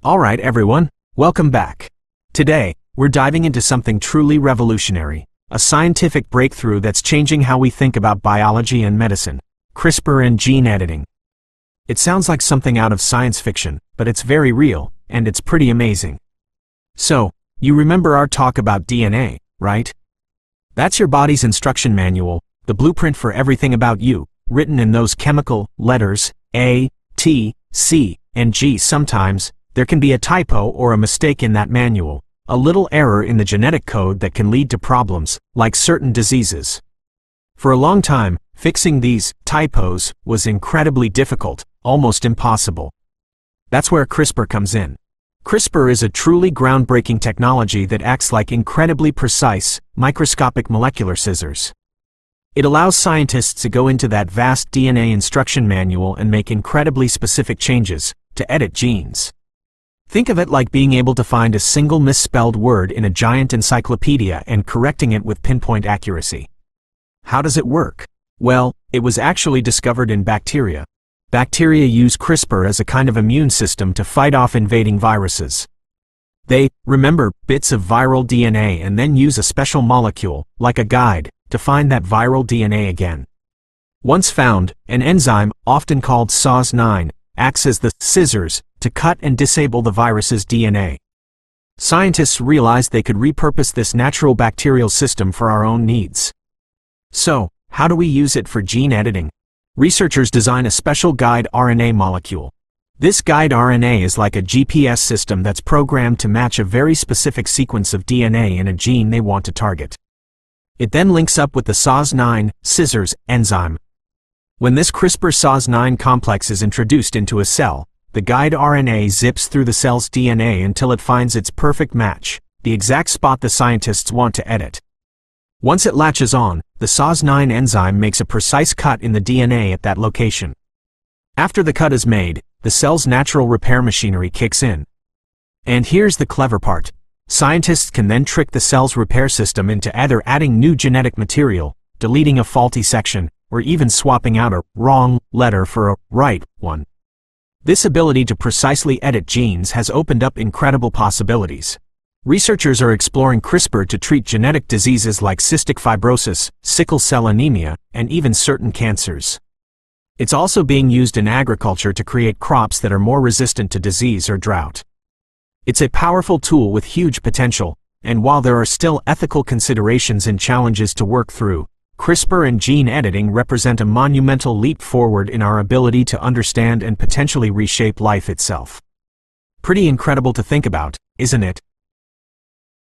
Alright everyone, welcome back. Today, we're diving into something truly revolutionary, a scientific breakthrough that's changing how we think about biology and medicine, CRISPR and gene editing. It sounds like something out of science fiction, but it's very real, and it's pretty amazing. So, you remember our talk about DNA, right? That's your body's instruction manual, the blueprint for everything about you, written in those chemical letters A, T, C, and G. Sometimes, there can be a typo or a mistake in that manual, a little error in the genetic code that can lead to problems, like certain diseases. For a long time, fixing these typos was incredibly difficult, almost impossible. That's where CRISPR comes in. CRISPR is a truly groundbreaking technology that acts like incredibly precise, microscopic molecular scissors. It allows scientists to go into that vast DNA instruction manual and make incredibly specific changes, to edit genes. Think of it like being able to find a single misspelled word in a giant encyclopedia and correcting it with pinpoint accuracy. How does it work? Well, it was actually discovered in bacteria. Bacteria use CRISPR as a kind of immune system to fight off invading viruses. They remember bits of viral DNA and then use a special molecule, like a guide, to find that viral DNA again. Once found, an enzyme, often called Cas9, acts as the scissors to cut and disable the virus's DNA. Scientists realized they could repurpose this natural bacterial system for our own needs. So, how do we use it for gene editing? Researchers design a special guide RNA molecule. This guide RNA is like a GPS system that's programmed to match a very specific sequence of DNA in a gene they want to target. It then links up with the Cas9 scissors enzyme. When this CRISPR-Cas9 complex is introduced into a cell, the guide RNA zips through the cell's DNA until it finds its perfect match, the exact spot the scientists want to edit. Once it latches on, the Cas9 enzyme makes a precise cut in the DNA at that location. After the cut is made, the cell's natural repair machinery kicks in. And here's the clever part. Scientists can then trick the cell's repair system into either adding new genetic material, deleting a faulty section, or even swapping out a wrong letter for a right one. This ability to precisely edit genes has opened up incredible possibilities. Researchers are exploring CRISPR to treat genetic diseases like cystic fibrosis, sickle cell anemia, and even certain cancers. It's also being used in agriculture to create crops that are more resistant to disease or drought. It's a powerful tool with huge potential, and while there are still ethical considerations and challenges to work through, CRISPR and gene editing represent a monumental leap forward in our ability to understand and potentially reshape life itself. Pretty incredible to think about, isn't it?